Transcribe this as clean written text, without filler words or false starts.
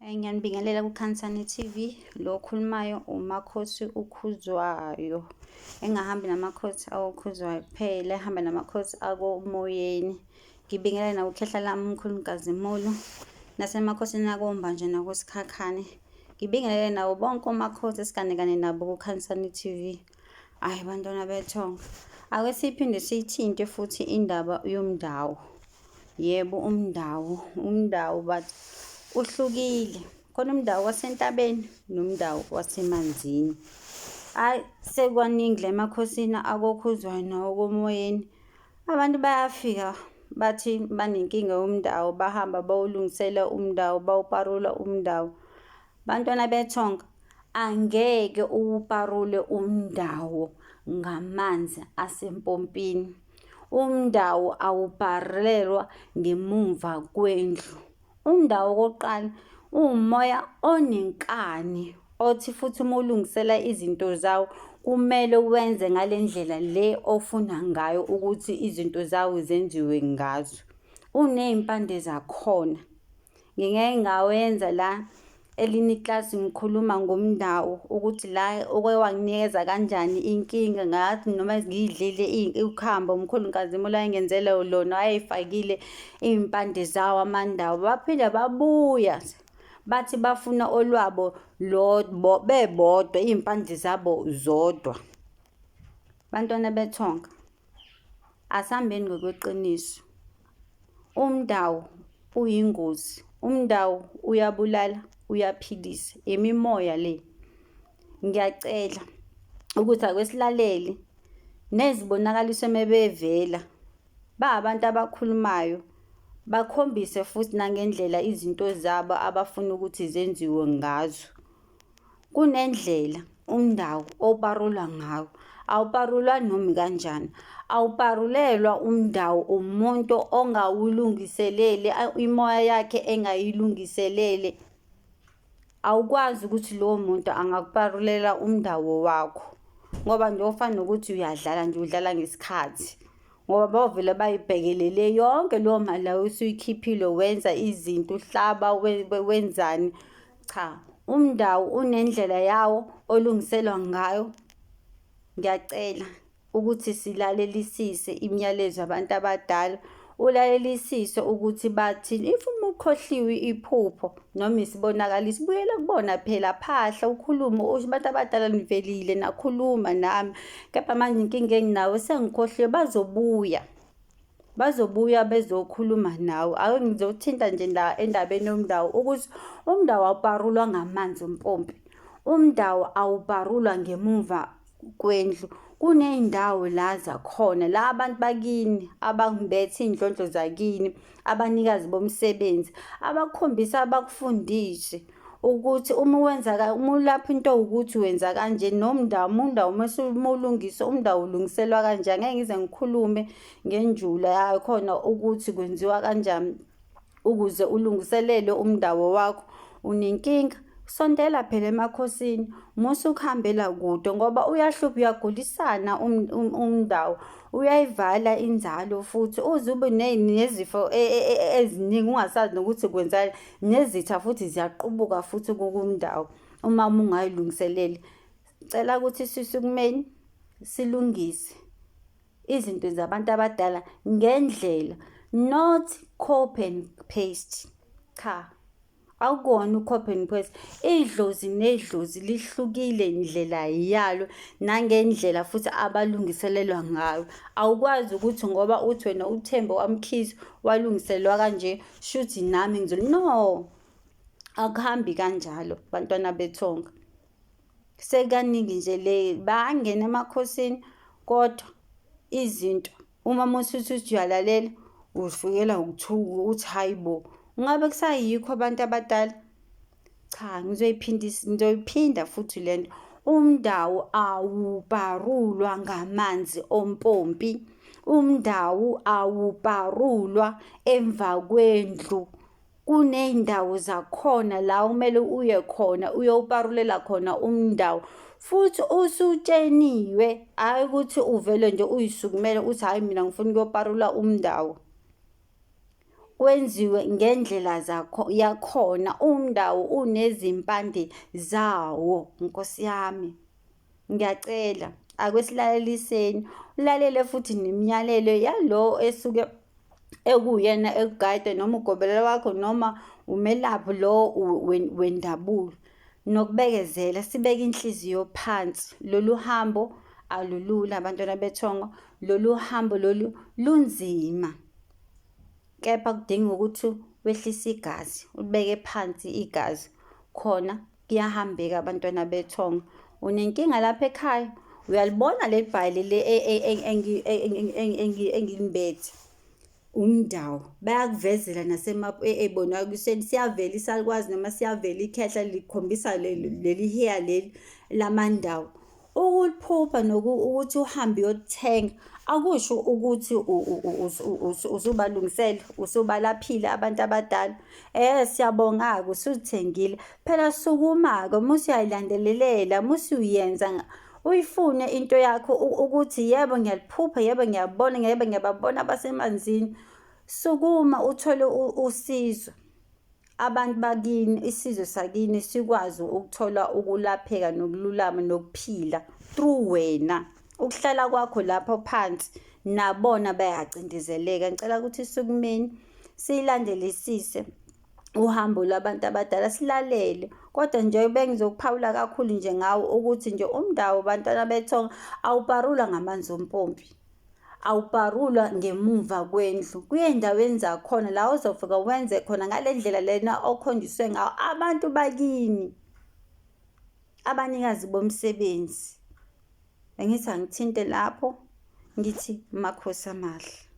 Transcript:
Ngiyanibingelela kuKhansani TV. Lo okhulumayo uMakhosi Ukhuzwayo. Engahambi namakhosi awokhuzwayo kuphela, ehamba namakhosi akomoyeni. Ngibingelela nakukhehla lami uMkhulukazi Mulu, nasemakhosini akoMbanje nakoSikhakhane. Ngibingelele nawo bonke omakhosi esiganekane nabo kuKhansani TV. Hhayi bantwana bethonga, ake siphinde siyithinte futhi indaba yomndawo. Yebo, umndawo but uhlukile. Khona umndawo wasentabeni nomndawo wasemanzini. Hhayi, sekwaningi la emakhosini akokhuzwayo nawokomoyeni. Abantu bayafika bathi banenkinga yomndawo, bahamba bawulungisela umndawo, bawuparula umndawo. Bantwana bethonga, angeke uwuparule umndawo ngamanzi asempompini. Umndawo awuparulelwa ngemumva kwendlu. Umndawo okokuqala uwumoya onenkani, othi futhi uma ulungisela izinto zawo kumele wenze ngale ndlela le ofuna ngayo ukuthi izinto zawo zenziwe ngazo. Uney'mpande zakhona. Ngingeke ngawenza la elinye iklasi ngikhuluma ngomndawo ukuthi la oke wanginikeza kanjani inkinga, ngathi noma ngiyidlile ukhamba uMkhulukazi Mulu ayengenzele lona, ayey'fakile iy'mpande zawo amandawo. Baphinde babuya bathi bafuna olwabo bebodwa, iy'mpande zabo zodwa. Bantwana bethonga, asihambeni ngokweqiniso. Umndawo uyingozi, umndawo uyabulala, uyaphilisa, imimoya le. Ngiyacela ukuthi akwesilaleli nezibonakaliso mebevela abantu abakhulumayo, bakhombise futhi nangendlela izinto zabo abafuna ukuthi zenziwe ngazo. Kunendlela umndawo oparulwa ngawo, awuparulwa noma kanjani. Awuparulelwa umndawo umuntu ongawulungiselele, imoya yakhe engayilungiselele. Awukwazi ukuthi lowo muntu angakuparulela umndawo wakho, ngoba nje ofana nokuthi uyadlala nje, udlala ngesikhathi. Ngoba bavele bayibhekelele yonke leyo mali la usuyikhiphile, wenza izinto, uhlaba, wenzani. Cha, umndawo unendlela yawo olungiselwa ngayo. Ngiyacela ukuthi silalelisise imiyalezo yabantu abadala, ulalelisise ukuthi bathini. If uma ukhohliwe iphupho noma isibonakaliso, buyela kubona phela, phahla, ukhulume, usho abantu abadala nivelile nakhuluma nami. Kepha manje inkinga enginawo sengikhohliwe, bazobuya bezokhuluma nawe. Ake ngizothinta nje endabeni yomndawo ukuthi umndawo awuparulwa ngamanzi ompompi. Umndawo awuparulwa ngemuva kwendlu. Kuney'ndawo la zakhona, la abantu bakini abambethe iy'ndlondlo zakini, abanikazi bomsebenzi, abakukhombisa, abakufundishe ukuthi uma ulapha into ukuthi wenza kanje. Umndawo uma ulungisa umndawo ulungiselwa kanjani. Ngeke ngize ngikhulume ngenjula yayo khona ukuthi kwenziwa kanjani ukuze ulungiselele umndawo wakho. Unenkinga, sondela phela emakhosini, musa ukuhambela kude ngoba uyahlupha, uyagulisana umndawo, uyayivala inzalo futhi uze ube nezifo eziningi ungasazi nokuthi kwenzani. Nezitha futhi ziyaqubuka futhi kumndawo uma ungayilungiselele. Cela ukuthi sisukumeni silungise izinto zabantu abadala ngendlela, not copy and paste. Cha, akukona u-copy and paste. Idlozi nedlozi lihlukile indlela yalo nangendlela futhi abalungiselelwa ngayo. Awukwazi ukuthi ngoba uthi wena uThemba waMkhize walungiselwa kanje, shuthi nami no, akuhambi kanjalo bantwana bethonga. Sekaningi nje le bangena emakhosini, kodwa izinto uma musuthi uyalalela ufikela ukuthuka uthi hayibo, ngabe kusayikho abantu abadala. Cha, ngizoyiphinda futhi lento. Umndawo awuparulwa ngamanzi ompompi. Umndawo awuparulwa emva kwendlu. Kuney'ndawo zakhona la kumele uye khona uyowuparulela khona umndawo. Futhi usutsheniwe, hhayi ukuthi uvele nje uyisukumele uthi hhayi mina ngifuna ukuyoparula umndawo. kwenziwe ngendlela yakhona. Umndawo unezimpande zawo. Nkosi yami, ngiyacela akwesilaleleliseni, ulalele futhi nemiyalelo yalo esuke ekuyena ekugayida, noma ugobelela wakho, noma umelaphi lo wendabulo. Nokubekezela, sibeke inhliziyo phansi. Lolu hambo alulula abantwana bethongo, lolu hambo lolu lunzima, kepha kudinga ukuthi wehlise igazi, ulibeke phansi igazi, khona kuyahambeka abantwana bethongo. Unenkinga lapha ekhaya, uyalibona le bhayili le engilimbethe, umndawo. Bayakuvezela ebonakalisweni, siyavela isalukazi noma siyavela ikhehla likhombisa leli hiya leli lamandawo. Ukuliphupha nokuthi uhambe uyothenga akusho ukuthi usubalungisele, usubalaphile abantu abadala. Siyabonga-ke usuzithengile. Phela sukuma-ke musi uyayilandelelela, musi uyenza, uyifune into yakho ukuthi yebo ngiyaliphupha, yebo ngiyabona, yebo ngiyababona abasemanzini. Sukuma uthole usizo. Abantu bakini, isizwe sakini sikwazi ukuthola ukulapheka nokululama nokuphila through wena. Ukuhlala kwakho lapho phansi nabona bayacindezeleka. Ngicela ukuthi sukumeni siyilandelisise uhambo lwabantu abadala, silalele. Kodwa nje bengizokuphawula kakhulu nje ngawo ukuthi nje umndawo, bantwana bethongo, awubharulwa ngamanzi ompompi, awubharulwa ngemuva kwendlu. Kuyey'ndaweni zakhona la uzofika wenze khona ngale ndlela lena okhonjiswe ngawo abantu bakini, abanikazi bomsebenzi. Bengithi angithinte lapho, ngithi makhosi amahle.